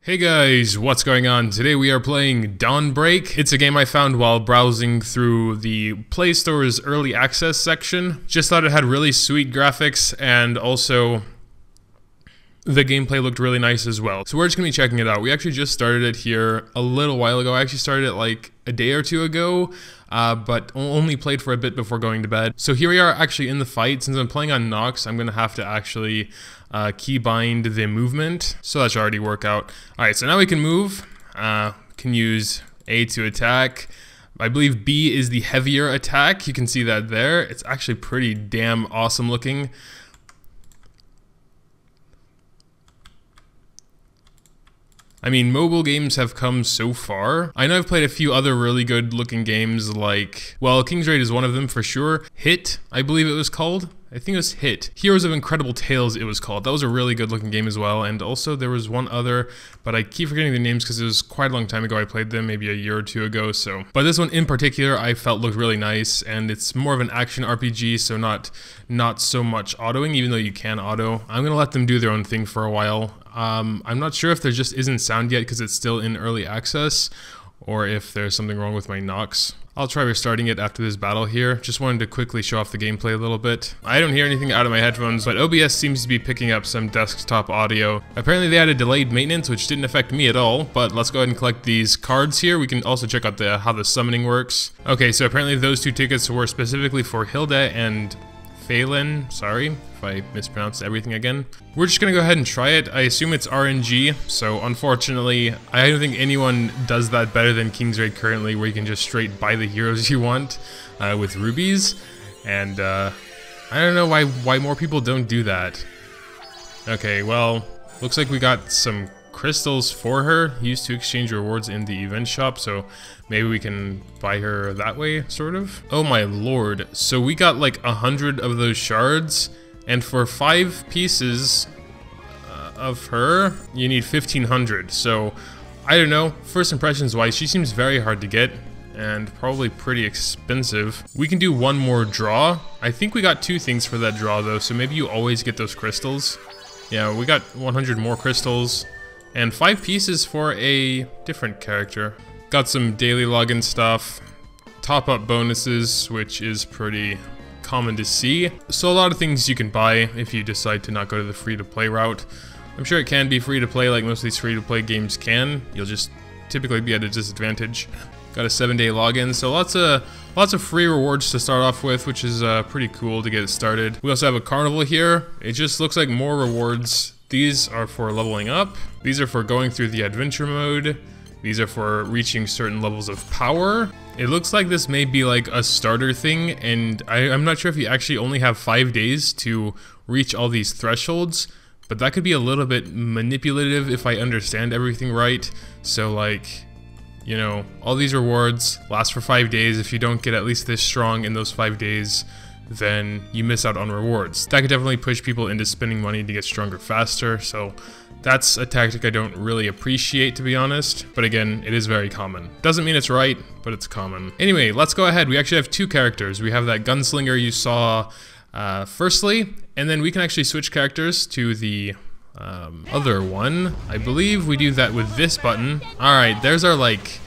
Hey guys, what's going on? Today we are playing Dawnbreak. It's a game I found while browsing through the Play Store's early access section. Just thought it had really sweet graphics and also the gameplay looked really nice as well. So we're just gonna be checking it out. We actually just started it here a little while ago. I actually started it like a day or two ago, but only played for a bit before going to bed. So here we are actually in the fight. Since I'm playing on Nox, I'm gonna have to actually keybind the movement, so that should already work out. Alright, so now we can move, can use A to attack. I believe B is the heavier attack, you can see that there. It's actually pretty damn awesome looking. I mean, mobile games have come so far. I know I've played a few other really good looking games like, well, King's Raid is one of them for sure. Hit, I believe it was called. I think it was Hit. Heroes of Incredible Tales it was called. That was a really good looking game as well. And also there was one other, but I keep forgetting the names because it was quite a long time ago I played them, maybe a year or two ago. So, but this one in particular I felt looked really nice, and it's more of an action RPG, so not so much autoing, even though you can auto. I'm gonna let them do their own thing for a while. I'm not sure if there just isn't sound yet because it's still in early access, or if there's something wrong with my Nox. I'll try restarting it after this battle here. Just wanted to quickly show off the gameplay a little bit. I don't hear anything out of my headphones, but OBS seems to be picking up some desktop audio. Apparently they added delayed maintenance, which didn't affect me at all, but let's go ahead and collect these cards here. We can also check out how the summoning works. Okay, so apparently those two tickets were specifically for Hilda and Phelan, sorry if I mispronounced everything again. We're just gonna go ahead and try it. I assume it's RNG, so unfortunately, I don't think anyone does that better than King's Raid currently, where you can just straight buy the heroes you want with rubies, and I don't know why more people don't do that. Okay, well, looks like we got some crystals for her, used to exchange rewards in the event shop, so maybe we can buy her that way, sort of. Oh my lord, so we got like 100 of those shards, and for 5 pieces of her, you need 1,500, so I don't know, first impressions wise, she seems very hard to get, and probably pretty expensive. We can do one more draw. I think we got 2 things for that draw though, so maybe you always get those crystals. Yeah, we got 100 more crystals. And 5 pieces for a different character. Got some daily login stuff, top-up bonuses, which is pretty common to see. So a lot of things you can buy if you decide to not go to the free-to-play route. I'm sure it can be free-to-play like most of these free-to-play games can. You'll just typically be at a disadvantage. Got a 7-day login, so lots of free rewards to start off with, which is pretty cool to get it started. We also have a carnival here. It just looks like more rewards. These are for leveling up. These are for going through the adventure mode. These are for reaching certain levels of power. It looks like this may be like a starter thing, and I'm not sure if you actually only have 5 days to reach all these thresholds, but that could be a little bit manipulative if I understand everything right. So like, you know, all these rewards last for 5 days. If you don't get at least this strong in those 5 days, then you miss out on rewards. That could definitely push people into spending money to get stronger faster, so that's a tactic I don't really appreciate, to be honest, but again, it is very common. Doesn't mean it's right, but it's common. Anyway, let's go ahead. We actually have 2 characters. We have that gunslinger you saw firstly, and then we can actually switch characters to the other one. I believe we do that with this button. Alright, there's our like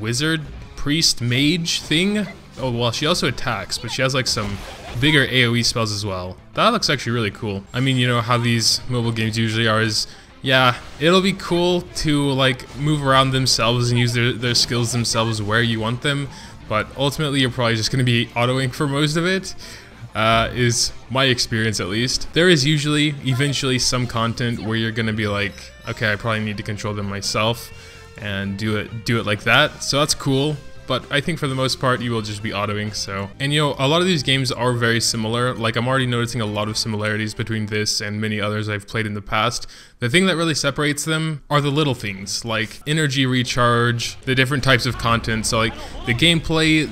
wizard, priest, mage thing. Oh, well, she also attacks, but she has like some bigger AoE spells as well. That looks actually really cool. I mean, you know how these mobile games usually are is, yeah, it'll be cool to like move around themselves and use their skills themselves where you want them, but ultimately you're probably just going to be autoing for most of it, is my experience at least. There is usually, eventually, some content where you're going to be like, okay, I probably need to control them myself and do it like that, so that's cool. But I think for the most part, you will just be autoing, so. And you know, a lot of these games are very similar. Like, I'm already noticing a lot of similarities between this and many others I've played in the past. The thing that really separates them are the little things, like energy recharge, the different types of content. So like, the gameplay,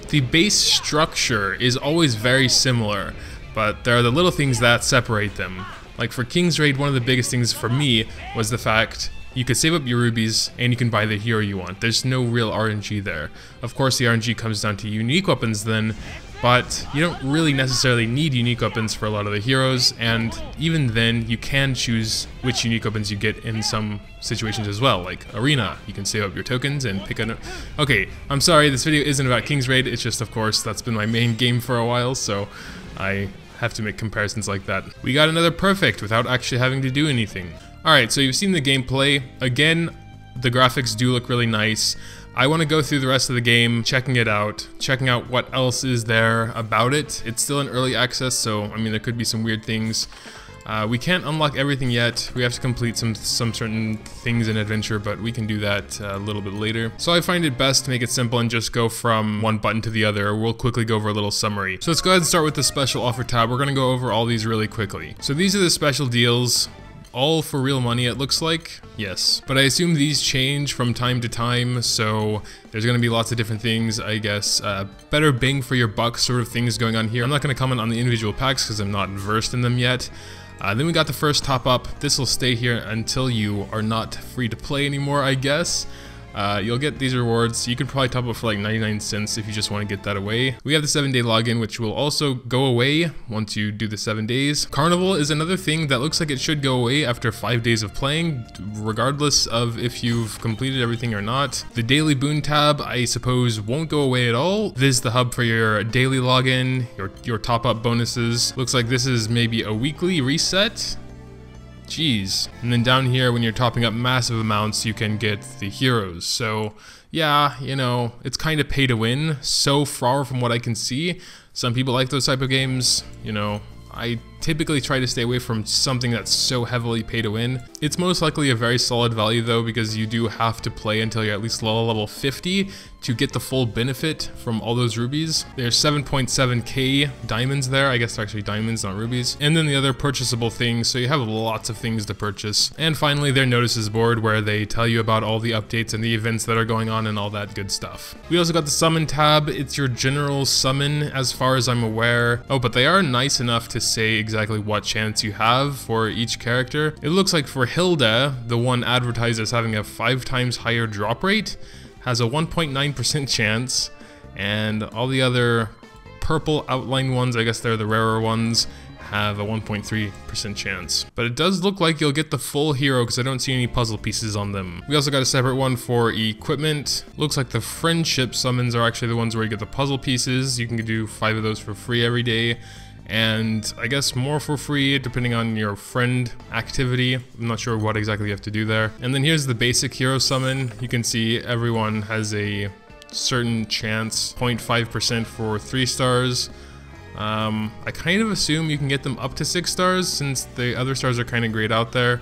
the base structure is always very similar, but there are the little things that separate them. Like for King's Raid, one of the biggest things for me was the fact you could save up your rubies and you can buy the hero you want. There's no real RNG there. Of course, the RNG comes down to unique weapons then, but you don't really necessarily need unique weapons for a lot of the heroes, and even then you can choose which unique weapons you get in some situations as well, like Arena. You can save up your tokens and pick a... Okay, I'm sorry, this video isn't about King's Raid, it's just, of course, that's been my main game for a while, so I have to make comparisons like that. We got another perfect without actually having to do anything. Alright, so you've seen the gameplay. Again, the graphics do look really nice. I want to go through the rest of the game, checking it out, checking out what else is there about it. It's still in early access, so I mean there could be some weird things. We can't unlock everything yet. We have to complete some certain things in adventure, but we can do that a little bit later. So I find it best to make it simple and just go from one button to the other. We'll quickly go over a little summary. So let's go ahead and start with the special offer tab. We're going to go over all these really quickly. So these are the special deals. All for real money, it looks like. Yes. But I assume these change from time to time, so there's going to be lots of different things, I guess. Better bang for your buck sort of things going on here. I'm not going to comment on the individual packs because I'm not versed in them yet. Then we got the first top up. This will stay here until you are not free to play anymore, I guess. You'll get these rewards. You could probably top up for like 99 cents if you just want to get that away. We have the 7-day login, which will also go away once you do the 7 days. Carnival is another thing that looks like it should go away after 5 days of playing, regardless of if you've completed everything or not. The daily boon tab, I suppose, won't go away at all. This is the hub for your daily login, your top up bonuses. Looks like this is maybe a weekly reset. Jeez. And then down here, when you're topping up massive amounts, you can get the heroes. So yeah, you know, it's kind of pay to win so far from what I can see. Some people like those type of games, you know. I typically try to stay away from something that's so heavily pay to win. It's most likely a very solid value though, because you do have to play until you're at least level 50 to get the full benefit from all those rubies. There's 7.7k diamonds there. I guess they're actually diamonds, not rubies. And then the other purchasable things, so you have lots of things to purchase. And finally, their notices board where they tell you about all the updates and the events that are going on and all that good stuff. We also got the summon tab. It's your general summon as far as I'm aware. Oh, but they are nice enough to say exactly what chance you have for each character. It looks like for Hilda, the one advertised as having a 5 times higher drop rate, has a 1.9% chance, and all the other purple outline ones, I guess they're the rarer ones, have a 1.3% chance. But it does look like you'll get the full hero because I don't see any puzzle pieces on them. We also got a separate one for equipment. Looks like the friendship summons are actually the ones where you get the puzzle pieces. You can do 5 of those for free every day. And I guess more for free depending on your friend activity. I'm not sure what exactly you have to do there. And then here's the basic hero summon. You can see everyone has a certain chance, 0.5% for 3 stars. I kind of assume you can get them up to 6 stars since the other stars are kind of grayed out there.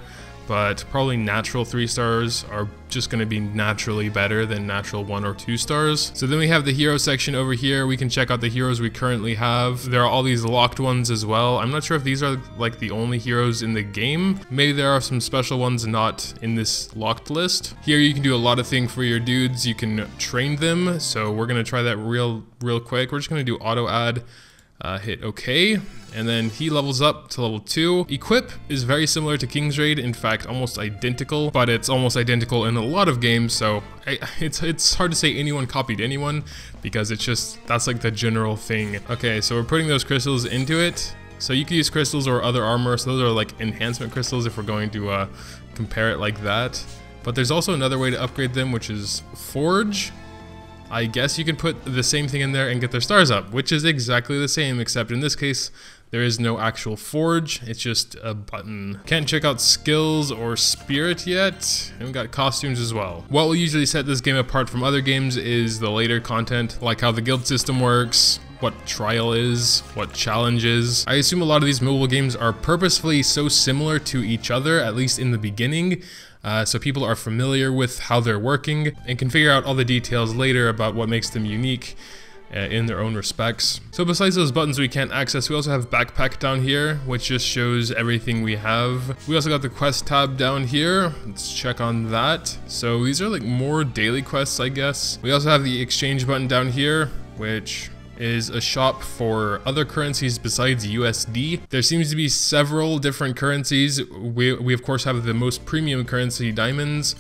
But probably natural 3 stars are just going to be naturally better than natural 1 or 2 stars. So then we have the hero section over here. We can check out the heroes we currently have. There are all these locked ones as well. I'm not sure if these are like the only heroes in the game. Maybe there are some special ones not in this locked list. Here you can do a lot of things for your dudes. You can train them. So we're going to try that real quick. We're just going to do auto add. Hit OK, and then he levels up to level 2. Equip is very similar to King's Raid, in fact almost identical, but it's almost identical in a lot of games, so it's hard to say anyone copied anyone, because it's just, that's like the general thing. Okay, so we're putting those crystals into it. So you can use crystals or other armor, so those are like enhancement crystals if we're going to compare it like that. But there's also another way to upgrade them, which is Forge. I guess you can put the same thing in there and get their stars up, which is exactly the same, except in this case, there is no actual forge, it's just a button. Can't check out skills or spirit yet, and we got costumes as well. What will usually set this game apart from other games is the later content, like how the guild system works, what trial is, what challenge is. I assume a lot of these mobile games are purposefully so similar to each other, at least in the beginning, so people are familiar with how they're working and can figure out all the details later about what makes them unique in their own respects. So besides those buttons we can't access, we also have backpack down here, which just shows everything we have. We also got the quest tab down here. Let's check on that. So these are like more daily quests, I guess. We also have the exchange button down here, which is a shop for other currencies besides USD. There seems to be several different currencies. We of course have the most premium currency, diamonds.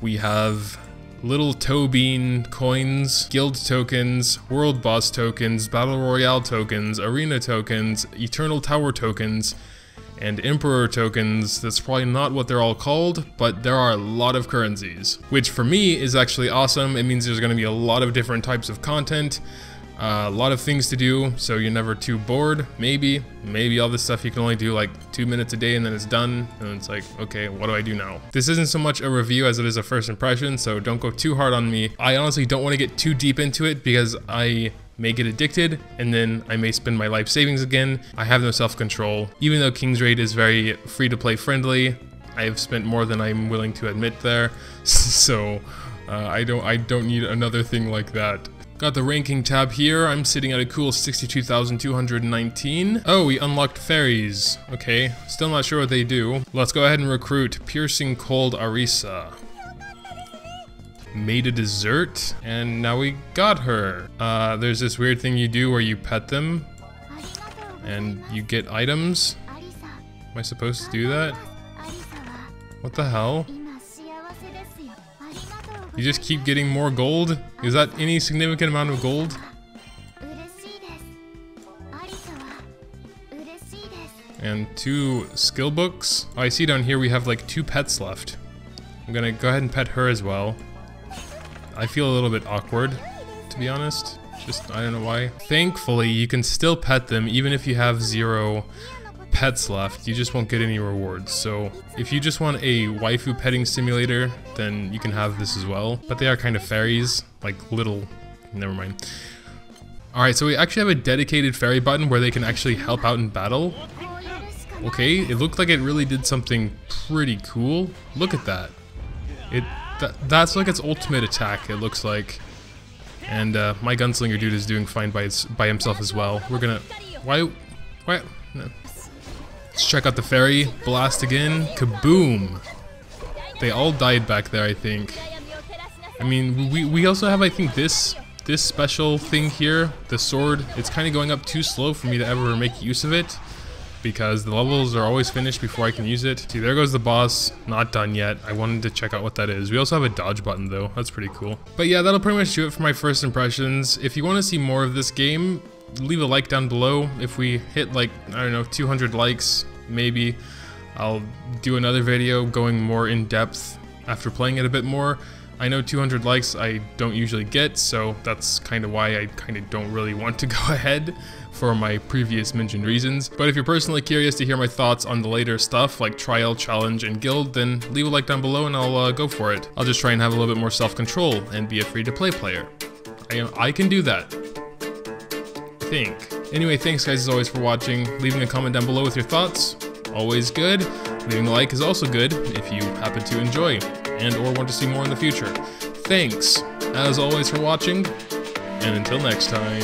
We have little toe bean coins, guild tokens, world boss tokens, battle royale tokens, arena tokens, eternal tower tokens, and emperor tokens. That's probably not what they're all called, but there are a lot of currencies, which for me is actually awesome. It means there's going to be a lot of different types of content, a lot of things to do, so you're never too bored. Maybe all this stuff you can only do like 2 minutes a day and then it's done, and it's like, okay, what do I do now? This isn't so much a review as it is a first impression, so don't go too hard on me. I honestly don't want to get too deep into it because I may get addicted, and then I may spend my life savings again. I have no self-control. Even though King's Raid is very free-to-play friendly, I have spent more than I'm willing to admit there, so I don't need another thing like that. Got the ranking tab here. I'm sitting at a cool 62,219. Oh, we unlocked fairies. Okay, still not sure what they do. Let's go ahead and recruit Piercing Cold Arisa. Made a dessert, and now we got her. There's this weird thing you do where you pet them and you get items. Am I supposed to do that? What the hell? You just keep getting more gold? Is that any significant amount of gold? And 2 skill books. Oh, I see down here we have like 2 pets left. I'm gonna go ahead and pet her as well. I feel a little bit awkward, to be honest. Just, I don't know why. Thankfully, you can still pet them even if you have 0 pets left. You just won't get any rewards. So if you just want a waifu petting simulator, then you can have this as well. But they are kind of fairies, like little, never mind. Alright, so we actually have a dedicated fairy button where they can actually help out in battle. Okay, it looked like it really did something pretty cool. Look at that. That's like its ultimate attack, it looks like. And my gunslinger dude is doing fine by himself as well. We're gonna... Why? No. Let's check out the fairy. Blast again. Kaboom! They all died back there, I think. I mean, we also have, I think, this special thing here. The sword. It's kind of going up too slow for me to ever make use of it, because the levels are always finished before I can use it. See, there goes the boss. Not done yet. I wanted to check out what that is. We also have a dodge button though. That's pretty cool. But yeah, that'll pretty much do it for my first impressions. If you want to see more of this game, leave a like down below. If we hit like, I don't know, 200 likes, maybe I'll do another video going more in depth after playing it a bit more. I know 200 likes I don't usually get, so that's kind of why I kind of don't really want to go ahead for my previous mentioned reasons. But if you're personally curious to hear my thoughts on the later stuff like Trial, Challenge, and Guild, then leave a like down below and I'll go for it. I'll just try and have a little bit more self-control and be a free-to-play player. I can do that. I think. Anyway, thanks guys as always for watching. Leaving a comment down below with your thoughts, always good. Leaving a like is also good if you happen to enjoy and or want to see more in the future. Thanks, as always, for watching, and until next time.